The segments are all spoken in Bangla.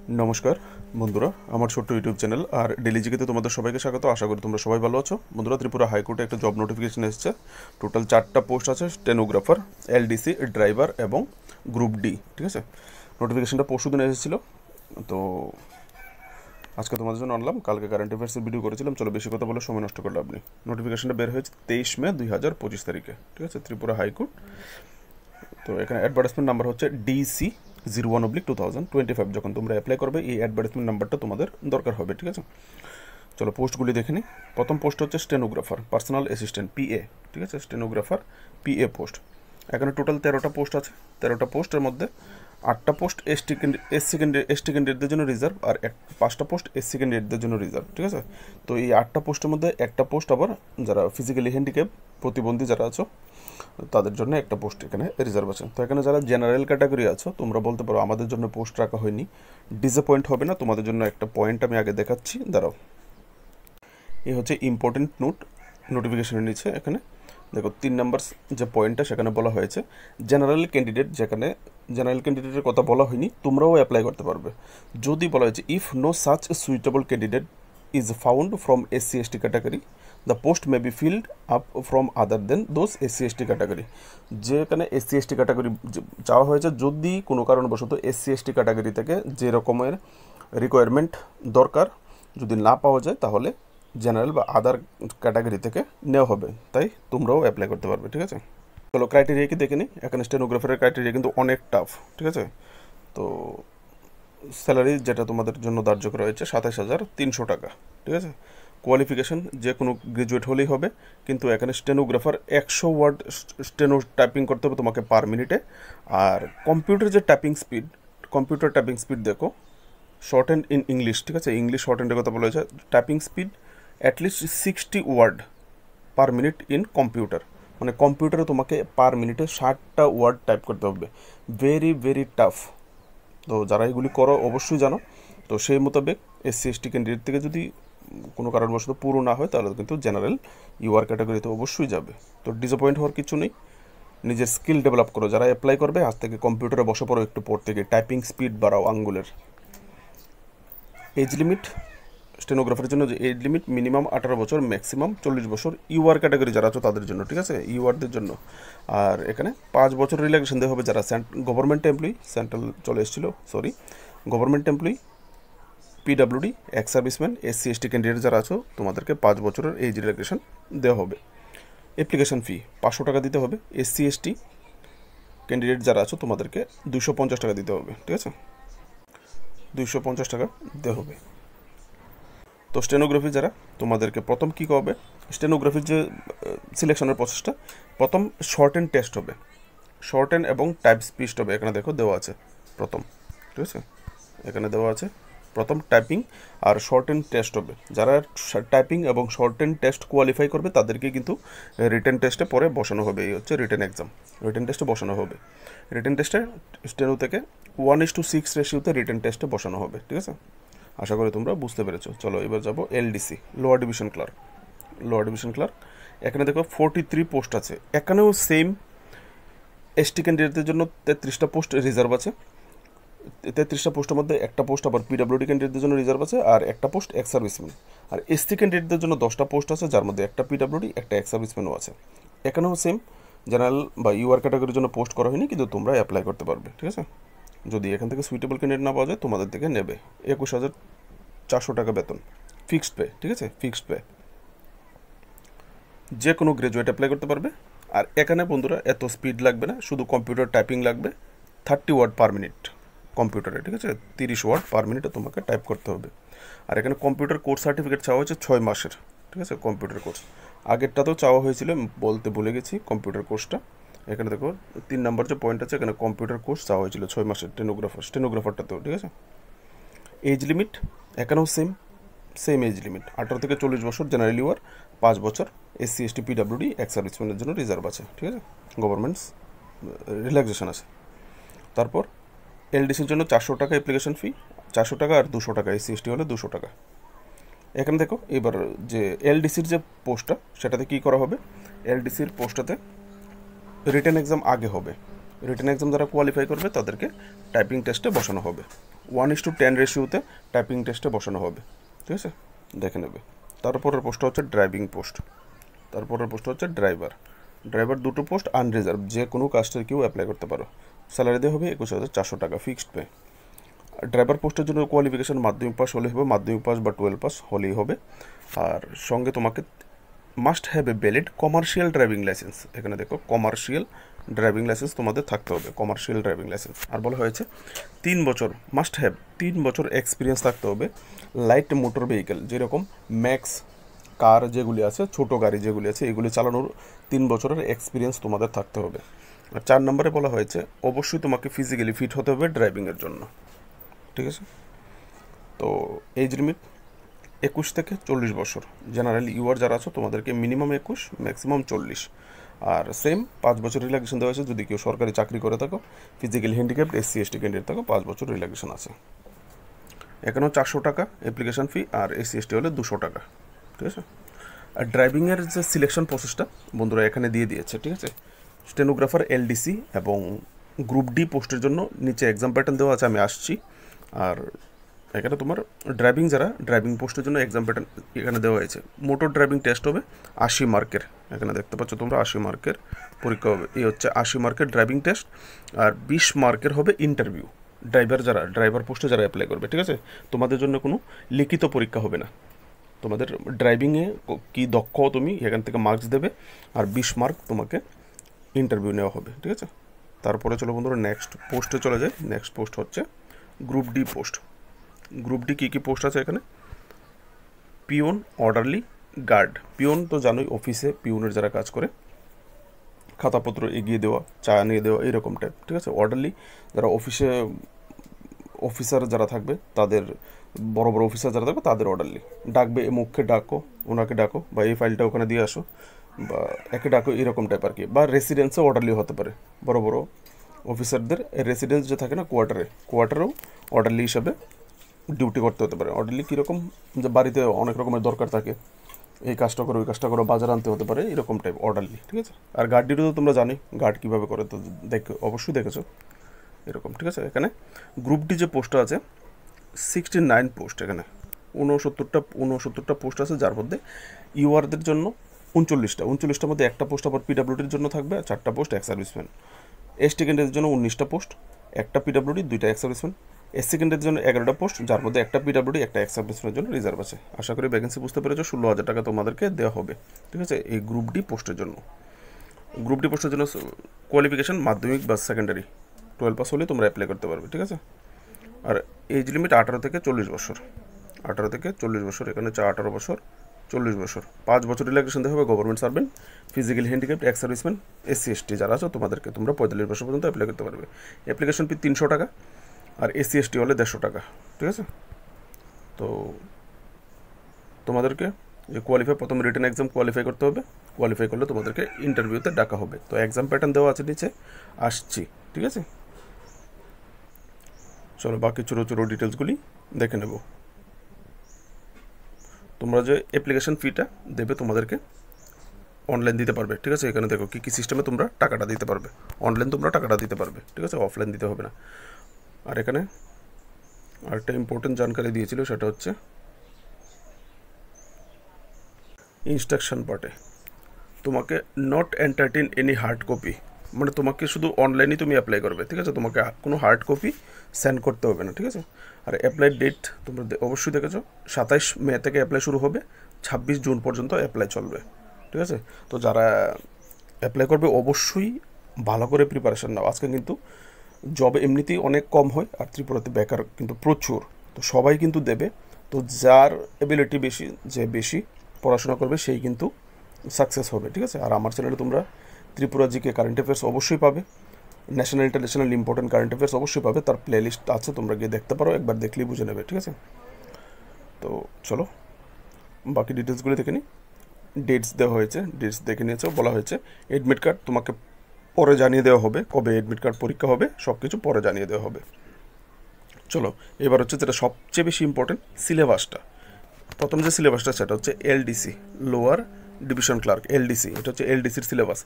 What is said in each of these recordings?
নমস্কার বন্ধুরা, আমার ছোট্ট ইউটিউব চ্যানেল আর ডেলি জিকেতে তোমাদের সবাইকে স্বাগত। আশা করি তোমরা সবাই ভালো আছো। বন্ধুরা, ত্রিপুরা হাইকোর্টে একটা জব নোটিফিকেশন এসেছে। টোটাল 4টা পোস্ট আছে, স্টেনোগ্রাফার, এলডিসি, ড্রাইভার এবং গ্রুপ ডি। ঠিক আছে, নোটিফিকেশনটা পরশুদিন এসেছিলো, তো আজকে তোমাদের জন্য আনলাম। কালকে কারেন্ট অ্যাফেয়ার্সের ভিডিও করেছিলাম, চলো বেশি কথা বলে সময় নষ্ট করলে আপনি। নোটিফিকেশনটা বের হয়েছে 23 মে 2025 তারিখে। ঠিক আছে, ত্রিপুরা হাইকোর্ট। তো এখানে অ্যাডভার্টাইজমেন্ট নাম্বার হচ্ছে DC 01/2025। যখন তোমরা অ্যাপ্লাই করবে এই অ্যাডভার্টাইজমেন্ট নাম্বারটা তোমাদের দরকার হবে। ঠিক আছে, চলো পোস্টগুলি দেখে নিই। প্রথম পোস্ট হচ্ছে স্টেনোগ্রাফার, পার্সোনাল অ্যাসিস্ট্যান্ট, PA। ঠিক আছে, স্টেনোগ্রাফার PA পোস্ট। এখানে টোটাল 13টা পোস্ট আছে। 13টা পোস্টের মধ্যে 8টা পোস্ট এসটি ক্যান্ডিডেটদের জন্য রিজার্ভ, আর 5টা পোস্ট SC ক্যান্ডিডেটদের জন্য রিজার্ভ। ঠিক আছে, তো এই 8টা পোস্টের মধ্যে একটা পোস্ট আবার যারা ফিজিক্যালি হ্যান্ডিক্যাপ, প্রতিবন্ধী যারা আছো তাদের জন্য একটা পোস্ট এখানে রিজার্ভ আছে। তো এখানে যারা জেনারেল ক্যাটাগরি আছো তোমরা বলতে পারো আমাদের জন্য পোস্ট রাখা হয়নি, ডিসঅ্যাপয়েন্ট হবে না। তোমাদের জন্য একটা পয়েন্ট আমি আগে দেখাচ্ছি, দাঁড়াও। এই হচ্ছে ইম্পর্টেন্ট নোটিফিকেশনের নিচে এখানে দেখো 3 নম্বর যে পয়েন্টটা সেখানে বলা হয়েছে জেনারেল ক্যান্ডিডেট। যেখানে জেনারেল ক্যান্ডিডেটের কথা বলা হয়নি, তোমরাও অ্যাপ্লাই করতে পারবে। যদি বলা হয়েছে if no such suitable candidate is found from SC/ST category, the post may be filled up from other than those SC/ST category. যেখানে SC/ST ক্যাটাগরি চাওয়া হয়েছে, যদি কোনো কারণবশত SC/ST ক্যাটাগরি থেকে যে রকমের রিকোয়ারমেন্ট দরকার যদি না পাওয়া যায়, তাহলে জেনারেল বা আদার ক্যাটাগরি থেকে নেওয়া হবে। তাই তোমরাও অ্যাপ্লাই করতে পারবে। ঠিক আছে, চলো ক্রাইটেরিয়া কি দেখে নিই। এখানে স্টেনোগ্রাফারের ক্রাইটেরিয়া কিন্তু অনেক টাফ। ঠিক আছে, তো স্যালারি যেটা তোমাদের জন্য ধার্য করা হয়েছে 27,300 টাকা। ঠিক আছে, কোয়ালিফিকেশান যে কোনো গ্রাজুয়েট হলেই হবে, কিন্তু এখানে স্টেনোগ্রাফার 100 ওয়ার্ড স্টেনো টাইপিং করতে হবে তোমাকে পার মিনিটে। আর কম্পিউটার যে টাইপিং স্পিড দেখো, শর্ট হ্যান্ড ইন ইংলিশ। ঠিক আছে, ইংলিশ শর্ট হ্যান্ডের কথা বলা হয়েছে। Typing speed at least 60 word per minute in computer, মানে কম্পিউটারে তোমাকে পার মিনিটে 60টা ওয়ার্ড টাইপ করতে হবে। Very very tough. তো যারা এগুলি করো অবশ্যই জানো। তো সেই মোতাবেক SC/ST ক্যান্ডিডেট থেকে যদি কোনো কারণবশত পুরো না হয়, তাহলে কিন্তু জেনারেল UR ক্যাটাগরিতে অবশ্যই যাবে। তো ডিসঅ্যাপয়েন্ট হওয়ার কিছু নেই, নিজের স্কিল ডেভেলপ করো। যারা অ্যাপ্লাই করবে আজ থেকে কম্পিউটারে বসে পড়ো, একটু পর থেকে টাইপিং স্পিড বাড়াও আঙ্গুলের। এজ লিমিট স্টেনোগ্রাফারের জন্য যে এজ লিমিট মিনিমাম 18 বছর, ম্যাক্সিমাম 40 বছর। UR ক্যাটাগরি যারা আছো তাদের জন্য। ঠিক আছে, URদের জন্য। আর এখানে 5 বছর রিল্যাক্সেশন দেওয়া হবে যারা গভর্নমেন্ট এমপ্লয়ি, সেন্ট্রাল চলে এসেছিলো, government employee, PWD, ex serviceman, SC/ST candidate যারা আছো তোমাদেরকে 5 বছরের এজ রিল্যাক্সেশন দেওয়া হবে। অ্যাপ্লিকেশন ফি 500 টাকা দিতে হবে। SC/ST ক্যান্ডিডেট যারা আছো তোমাদেরকে 250 টাকা দিতে হবে। ঠিক আছে, 250 টাকা দিতে হবে। তো স্টেনোগ্রাফি যারা, তোমাদেরকে প্রথম কী হবে, স্টেনোগ্রাফির যে সিলেকশনের প্রসেসটা, প্রথম শর্ট হ্যান্ড টেস্ট হবে, শর্ট হ্যান্ড এবং টাইপ স্পিড হবে। এখানে দেখো দেওয়া আছে প্রথম। ঠিক আছে, এখানে দেওয়া আছে প্রথম টাইপিং আর শর্ট হ্যান্ড টেস্ট হবে। যারা টাইপিং এবং শর্ট হ্যান্ড টেস্ট কোয়ালিফাই করবে তাদেরকে কিন্তু রিটেন টেস্টে পরে বসানো হবে। এই হচ্ছে রিটেন এক্সাম, রিটেন টেস্টে বসানো হবে। রিটেন টেস্টে স্টেনো থেকে 1:6 রেশিওতে রিটেন টেস্টে বসানো হবে। ঠিক আছে, আশা করি তোমরা বুঝতে পেরেছো। চলো এবার যাবো LDC, লোয়ার ডিভিশন ক্লার্ক। এখানে দেখো 43 পোস্ট আছে। এখানেও সেম ST ক্যান্ডিডেটদের জন্য 33টা পোস্ট রিজার্ভ আছে। 33টা পোস্টের মধ্যে একটা পোস্ট আবার PWD ক্যান্ডিডেটদের জন্য রিজার্ভ আছে, আর একটা পোস্ট এক্স সার্ভিসম্যান। আর SC ক্যান্ডিডেটদের জন্য 10টা পোস্ট আছে, যার মধ্যে একটা PWD, একটা এক্স সার্ভিসম্যানও আছে। এখানেও সেম জেনারেল বা UR ক্যাটাগরির জন্য পোস্ট করা হয়নি, কিন্তু তোমরা অ্যাপ্লাই করতে পারবে। ঠিক আছে, যদি এখান থেকে সুইটেবল ক্যান্ডিডেট না পাওয়া যায় তোমাদের থেকে নেবে। 21,400 টাকা বেতন, ফিক্সড পে। ঠিক আছে, ফিক্সড পে। যে কোনো গ্রাজুয়েট অ্যাপ্লাই করতে পারবে। আর এখানে বন্ধুরা এত স্পিড লাগবে না, শুধু কম্পিউটার টাইপিং লাগবে 30 ওয়ার্ড পার মিনিট কম্পিউটারে। ঠিক আছে, 30 ওয়ার্ড পার মিনিটে তোমাকে টাইপ করতে হবে। আর এখানে কম্পিউটার কোর্স সার্টিফিকেট চাওয়া হয়েছে 6 মাসের। ঠিক আছে, কম্পিউটার কোর্স আগেরটাতেও চাওয়া হয়েছিল, বলতে ভুলে গেছি কম্পিউটার কোর্সটা। এখানে দেখো 3 নম্বর যে পয়েন্ট আছে, এখানে কম্পিউটার কোর্স চাওয়া হয়েছিল 6 মাসের স্টেনোগ্রাফারটাতেও। ঠিক আছে, এজ লিমিট এখানেও সেম এজ লিমিট 18 থেকে 40 বছর জেনারেল UR, 5 বছর SC/ST PWD এক্স সার্ভিসম্যানের জন্য রিজার্ভ আছে। ঠিক আছে, গভর্নমেন্টস রিল্যাক্সেশন আছে। তারপর LDCর জন্য 400 টাকা অ্যাপ্লিকেশন ফি, 400 টাকা, আর 200 টাকা SC/ST হলে 200 টাকা। এখানে দেখো এবার যে LDCর যে পোস্টটা সেটাতে কী করা হবে, LDCর পোস্টটাতে রিটেন এক্সাম আগে হবে। রিটেন এক্সাম যারা কোয়ালিফাই করবে তাদেরকে টাইপিং টেস্টে বসানো হবে। 1:10 রেশিওতে টাইপিং টেস্টে বসানো হবে, ঠিক আছে, দেখে নেবে। তারপরের পোস্টটা হচ্ছে ড্রাইভিং পোস্ট, তারপরের পোস্টটা হচ্ছে ড্রাইভার। ড্রাইভার দুটো পোস্ট আনরিজার্ভ, যে কোনো কাস্টের কেউ অ্যাপ্লাই করতে পারো। স্যালারি দেওয়া হবে 21,400 টাকা ফিক্সড পে। ড্রাইভার পোস্টের জন্য কোয়ালিফিকেশান মাধ্যমিক পাস হলে হবে, মাধ্যমিক পাস বা 12 পাস হলেই হবে। আর সঙ্গে তোমাকে must have a valid commercial driving licence, এখানে দেখো কমার্শিয়াল ড্রাইভিং লাইসেন্স তোমাদের থাকতে হবে, কমার্শিয়াল ড্রাইভিং লাইসেন্স। আর বলা হয়েছে 3 বছর মাস্ট হ্যাভ 3 বছর এক্সপিরিয়েন্স থাকতে হবে লাইট মোটর ভেহিকেল, যেরকম ম্যাক্স কার যেগুলি আছে, ছোটো গাড়ি যেগুলি আছে, এগুলি চালানোর 3 বছরের এক্সপিরিয়েন্স তোমাদের থাকতে হবে। আর 4 নম্বরে বলা হয়েছে অবশ্যই তোমাকে ফিজিক্যালি ফিট হতে হবে ড্রাইভিংয়ের জন্য, ঠিক আছে। তো এজ লিমিট 21 থেকে 40 বছর। জেনারেল ইউআর যারা আছো তোমাদেরকে মিনিমাম 21, ম্যাক্সিমাম 40। আর সেম 5 বছর রিল্যাক্সেশন দেওয়া হয়েছে যদি কেউ সরকারি চাকরি করে থাকো, physical handicapped, SC ST candidate থাকো, 5 বছর রিল্যাক্সেশন আছে। এখানেও 400 টাকা অ্যাপ্লিকেশন ফি, আর SC ST হলে 200 টাকা, ঠিক আছে। আর ড্রাইভিংয়ের যে সিলেকশন প্রসেসটা বন্ধুরা এখানে দিয়ে দিয়েছে, ঠিক আছে। স্টেনোগ্রাফার LDC এবং গ্রুপ ডি পোস্টের জন্য নিচে এক্সাম প্যাটার্ন দেওয়া আছে, আমি আসছি। আর এখানে তোমার ড্রাইভিং পোস্টের জন্য এক্সাম প্যাটার্ন এখানে দেওয়া হয়েছে। মোটর ড্রাইভিং টেস্ট হবে 80 মার্কের, এখানে দেখতে পাচ্ছ তোমরা 80 মার্কের পরীক্ষা হবে। এই হচ্ছে 80 মার্কের ড্রাইভিং টেস্ট, আর 20 মার্কের হবে ইন্টারভিউ। ড্রাইভার পোস্টে যারা অ্যাপ্লাই করবে, ঠিক আছে, তোমাদের জন্য কোনো লিখিত পরীক্ষা হবে না। তোমাদের ড্রাইভিংয়ে কি দক্ষ তুমি এখান থেকে মার্কস দেবে, আর 20 মার্ক তোমাকে ইন্টারভিউ নেওয়া হবে, ঠিক আছে। তারপরে চলো বন্ধুরা নেক্সট পোস্টে চলে যায়। নেক্সট পোস্ট হচ্ছে group D post. Group D কী কী পোস্ট আছে এখানে? Peon, orderly, guard. পিওন তো জানোই অফিসে পিওনের যারা কাজ করে, খাতাপত্র এগিয়ে দেওয়া, চা নিয়ে দেওয়া, এইরকম টাইপ, ঠিক আছে। অর্ডারলি যারা অফিসে অফিসার যারা থাকবে তাদের, বড় বড় অফিসার যারা থাকবে তাদের অর্ডারলি। ডাকবে মুখে ডাকো, ওনাকে ডাকো, বা এই ফাইলটা ওখানে দিয়ে আসো, বা একে ডাকো, এরকম টাইপ আর কি। বা রেসিডেন্সে অর্ডারলি হতে পারে, বড় বড় অফিসারদের রেসিডেন্স যে থাকে না কোয়ার্টারেও অর্ডারলি হিসাবে ডিউটি করতে হতে পারে। অর্ডারলি কীরকম, যে বাড়িতে অনেক রকমের দরকার থাকে, এই কাজটা করো ওই কাজটা করো, বাজার আনতে হতে পারে, এরকম টাইপ অর্ডারলি, ঠিক আছে। আর গার্ড ডিউটি তো তোমরা জানোই গার্ড কীভাবে করে, তো অবশ্যই দেখেছো এরকম, ঠিক আছে। এখানে গ্রুপ ডি যে পোস্টটা আছে 69 পোস্ট, এখানে 69টা পোস্ট আছে, যার মধ্যে ইউআরদের জন্য 39টার মধ্যে একটা পোস্ট আবার পিডাব্লিউডির জন্য থাকবে, আর 4টা পোস্ট এক্স সার্ভিসম্যান। ST ক্যান্ডিডেটের জন্য 19টা পোস্ট, একটা পিডাব্লিউডি, 2টা এক্স সার্ভিসম্যান। SC ক্যান্ডিডেটের জন্য 11টা পোস্ট, যার মধ্যে একটা পিডাব্লিউডি, একটা এক্স সার্ভিসম্যানের জন্য রিজার্ভ আছে। আশা করি ভ্যাকেন্সি বুঝতে পেরেছো। 16,000 টাকা তোমাদেরকে দেওয়া হবে, ঠিক আছে, এই গ্রুপ ডি পোস্টের জন্য। গ্রুপ ডি পোস্টের জন্য কোয়ালিফিকেশান মাধ্যমিক বা সেকেন্ডারি 12 পাস হলে তোমরা অ্যাপ্লাই করতে পারবে, ঠিক আছে। আর এজ লিমিট 18 থেকে 40 বছর, 18 থেকে 40 বছর। এখানে 18 বছর, 40 বছর। 5 বছর রিল্যাক্সেশন দেওয়া হবে government servant, physical handicapped, ex serviceman, SC ST যারা আছো তোমাদেরকে, তোমরা 45 বছর পর্যন্ত অ্যাপ্লাই করতে পারবে। অ্যাপ্লিকেশন ফি 300 টাকা, আর SC ST হলে 150 টাকা, ঠিক আছে। তো তোমাদেরকে যে প্রথম রিটেন এক্সাম কোয়ালিফাই করতে হবে, কোয়ালিফাই করলে তোমাদেরকে ইন্টারভিউতে ডাকা হবে। তো এক্সাম প্যাটার্ন দেওয়া আছে নিচে, আসছি, ঠিক আছে। চলো বাকি ছোটো ছোটো ডিটেলসগুলি দেখে নেব। তোমরা যে অ্যাপ্লিকেশন ফিটা দেবে তোমাদেরকে অনলাইন দিতে পারবে, ঠিক আছে। এখানে দেখো কী কী সিস্টেমে তোমরা টাকাটা দিতে পারবে। অনলাইন তোমরা টাকাটা দিতে পারবে, ঠিক আছে, অফলাইন দিতে হবে না। আর এখানে আরেকটা ইম্পর্টেন্ট জানকারি দিয়েছিল, সেটা হচ্ছে ইনস্ট্রাকশন পার্টে তোমাকে not entertain any hard copy, মানে তোমাকে শুধু অনলাইনেই তুমি অ্যাপ্লাই করবে, ঠিক আছে, তোমাকে কোনো হার্ড কপি সেন্ড করতে হবে না, ঠিক আছে। আর অ্যাপ্লাই ডেট তোমরা অবশ্যই দেখেছো, 27 মে থেকে অ্যাপ্লাই শুরু হবে, 26 জুন পর্যন্ত অ্যাপ্লাই চলবে, ঠিক আছে। তো যারা অ্যাপ্লাই করবে অবশ্যই ভালো করে প্রিপারেশান নাও। আজকে কিন্তু জব এমনিতেই অনেক কম হয়, আর ত্রিপুরাতে বেকার কিন্তু প্রচুর, তো সবাই কিন্তু দেবে। তো যার এবিলিটি বেশি, যে বেশি পড়াশোনা করবে সেই কিন্তু সাকসেস হবে, ঠিক আছে। আর আমার চ্যানেলে তোমরা ত্রিপুরা জিকে কারেন্ট অ্যাফেয়ার্স অবশ্যই পাবে, national international important current affairs অবশ্যই পাবে, তার প্লেলিস্ট আছে, তোমরা গিয়ে দেখতে পারো, একবার দেখলেই বুঝে নেবে, ঠিক আছে। তো চলো বাকি ডিটেলসগুলি দেখে নিই। ডেটস দেওয়া হয়েছে, ডেটস দেখে নিয়েছে, বলা হয়েছে এডমিট কার্ড তোমাকে পরে জানিয়ে দেওয়া হবে, কবে এডমিট কার্ড পরীক্ষা হবে সব কিছু পরে জানিয়ে দেওয়া হবে। চলো এবার হচ্ছে যেটা সবচেয়ে বেশি ইম্পর্টেন্ট, সিলেবাসটা। প্রথম যে সিলেবাসটা সেটা হচ্ছে LDC, lower division clerk, LDC, এটা হচ্ছে LDCর সিলেবাস।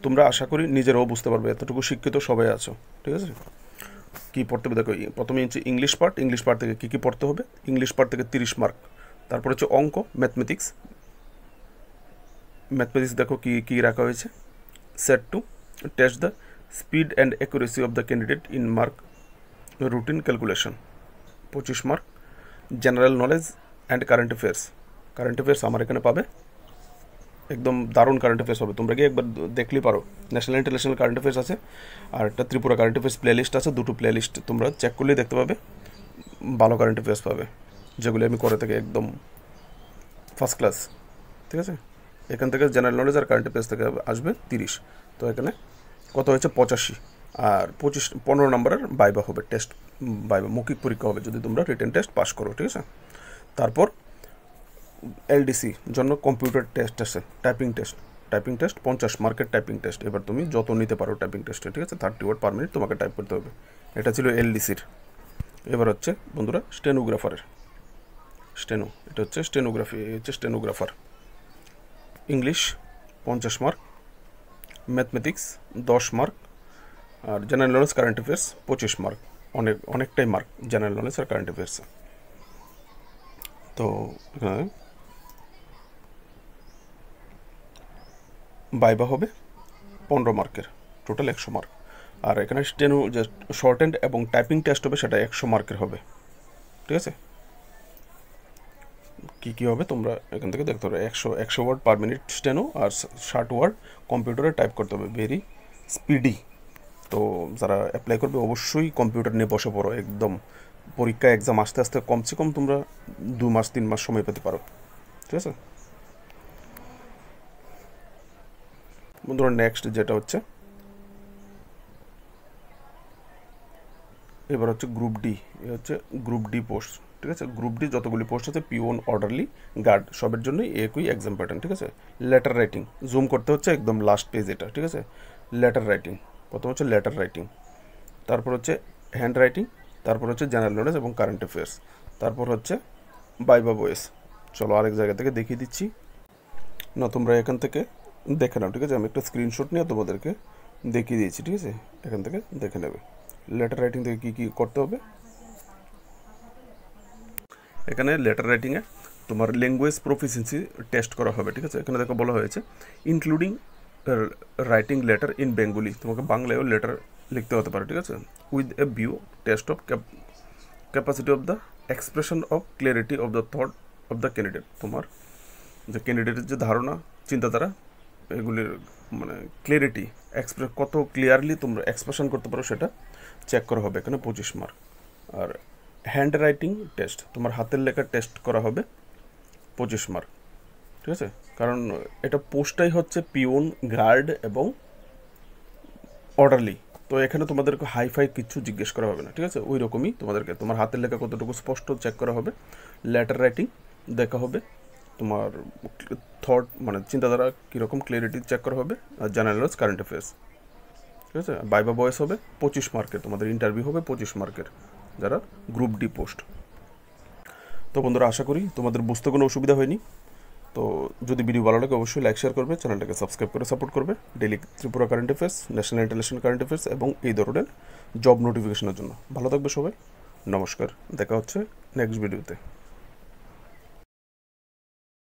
তোমরা আশা করি নিজেরাও বুঝতে পারবে, এতটুকু শিক্ষিত সবাই আছো, ঠিক আছে। কী পড়তে হবে দেখো, প্রথমে হচ্ছে ইংলিশ পার্ট থেকে কী পড়তে হবে, ইংলিশ পার্ট থেকে 30 মার্ক। তারপর হচ্ছে অঙ্ক, ম্যাথমেটিক্স দেখো কী কী রাখা হয়েছে। Set 2, test the speed and accuracy of the candidate in mark routine calculation, 25 mark. General knowledge and current affairs আমার এখানে পাবে, একদম দারুণ কারেন্ট অ্যাফেয়ার্স হবে, তোমরা কি একবার দেখলেই পারো। ন্যাশনাল ইন্টারন্যাশনাল কারেন্ট অ্যাফেয়ার্স আছে, আর একটা ত্রিপুরা কারেন্ট অ্যাফেয়ার্স প্লেলিস্ট আছে, দুটো প্লেলিস্ট তোমরা চেক করলেই দেখতে পাবে, ভালো কারেন্ট অ্যাফেয়ার্স পাবে, যেগুলি আমি করে থাকি একদম ফার্স্ট ক্লাস। ঠিক আছে, এখান থেকে জেনারেল নলেজ আর কারেন্ট অ্যাফেয়ার্স থেকে আসবে 30, তো এখানে কত হয়েছে 85, আর 15 নম্বরের বাইবা হবে, টেস্ট বাইবা মৌখিক পরীক্ষা হবে যদি তোমরা রিটেন টেস্ট পাস করো। ঠিক আছে, তারপর এলডিসি জন্য কম্পিউটার টেস্ট আছে, টাইপিং টেস্ট 50 মার্কের টাইপিং টেস্ট। এবার তুমি যত নিতে পারো টাইপিং টেস্টে, ঠিক আছে, 30 ওয়ার্ড পার মিনিট তোমাকে টাইপ করতে হবে। এটা ছিল এলডিসির। এবার হচ্ছে বন্ধুরা এটা হচ্ছে stenographer. English 50 mark, mathematics 10 mark, আর general knowledge current affairs 25 mark. অনেকটাই মার্ক জেনারেল নলেজ আর কারেন্ট অ্যাফেয়ার্সে। তো এখানে বাইবা হবে 15 মার্কের, টোটাল 100 মার্ক। আর এখানে শর্ট হ্যান্ড এবং টাইপিং টেস্ট হবে, সেটা 100 মার্কের হবে। ঠিক আছে, কী হবে তোমরা এখান থেকে দেখতে পারো। 100 ওয়ার্ড পার মিনিট স্টেনো, আর 60 ওয়ার্ড কম্পিউটারে টাইপ করতে হবে, ভেরি স্পিডি। তো যারা অ্যাপ্লাই করবে অবশ্যই কম্পিউটার নিয়ে বসে পড়ো, একদম পরীক্ষা এক্সাম আস্তে আস্তে কমসে কম তোমরা 2 মাস 3 মাস সময় পেতে পারো। ঠিক আছে বন্ধুরা, নেক্সট যেটা হচ্ছে এবার হচ্ছে গ্রুপ ডি পোস্ট। ঠিক আছে, গ্রুপ ডি যতগুলি পোস্ট আছে, পিওন, অর্ডারলি, গার্ড, সবের জন্যই একই এক্সাম প্যাটার্ন। ঠিক আছে, লেটার রাইটিং জুম করতে হচ্ছে একদম লাস্ট পেজ এটা। ঠিক আছে, লেটার রাইটিং প্রথম হচ্ছে লেটার রাইটিং, তারপর হচ্ছে হ্যান্ড রাইটিং, তারপর হচ্ছে জেনারেল নলেজ এবং কারেন্ট অ্যাফেয়ার্স, তারপর হচ্ছে বাইবা ভয়েস। চলো আরেক জায়গা থেকে দেখিয়ে দিচ্ছি না, তোমরা এখান থেকে দেখে নাও। ঠিক আছে, আমি একটা স্ক্রিনশট নিয়ে তোমাদেরকে দেখিয়ে দিয়েছি। ঠিক আছে, এখান থেকে দেখে নেবে লেটার রাইটিং থেকে কী কী করতে হবে। এখানে লেটার রাইটিংয়ে তোমার ল্যাঙ্গুয়েজ প্রফিসিয়েন্সি টেস্ট করা হবে। ঠিক আছে, এখানে দেখো বলা হয়েছে including writing letter in Bengali, তোমাকে বাংলায়ও লেটার লিখতে হতে পারে। ঠিক আছে, with a view test of capacity of the expression of clarity of the thought of the candidate, তোমার যে ক্যান্ডিডেটের যে ধারণা, চিন্তাধারা, এগুলির মানে ক্লিয়ারিটি, কত ক্লিয়ারলি তোমরা এক্সপ্রেশন করতে পারো সেটা চেক করা হবে। এখানে 25 মার্ক। আর হ্যান্ড রাইটিং টেস্ট, তোমার হাতের লেখার টেস্ট করা হবে 25 মার্ক। ঠিক আছে, কারণ এটা পোস্টটাই হচ্ছে পিওন, গার্ড এবং অর্ডারলি, তো এখানে তোমাদেরকে হাইফাই কিছু জিজ্ঞেস করা হবে না। ঠিক আছে, ওই রকমই তোমাদেরকে তোমার হাতের লেখা কতটুকু স্পষ্ট চেক করা হবে, লেটার রাইটিং দেখা হবে, তোমার থট মানে চিন্তাধারা কীরকম ক্লিয়ারিটি চেক করা হবে, আর জেনারেল নলেজ, কারেন্ট অ্যাফেয়ার্স। ঠিক আছে, বাইবা ভয়েস হবে 25 মার্কের, তোমাদের ইন্টারভিউ হবে 25 মার্কের, যারা গ্রুপ ডি পোস্ট। তো বন্ধুরা, আশা করি তোমাদের বুঝতে কোনো অসুবিধা হয়নি। তো যদি ভিডিও ভালো লাগে অবশ্যই লাইক শেয়ার করবে, চ্যানেলটাকে সাবস্ক্রাইব করে সাপোর্ট করবে daily Tripura current affairs, national international current affairs এবং এই ধরনের জব নোটিফিকেশনের জন্য। ভালো থাকবে সবাই, নমস্কার, দেখা হচ্ছে নেক্সট ভিডিওতে।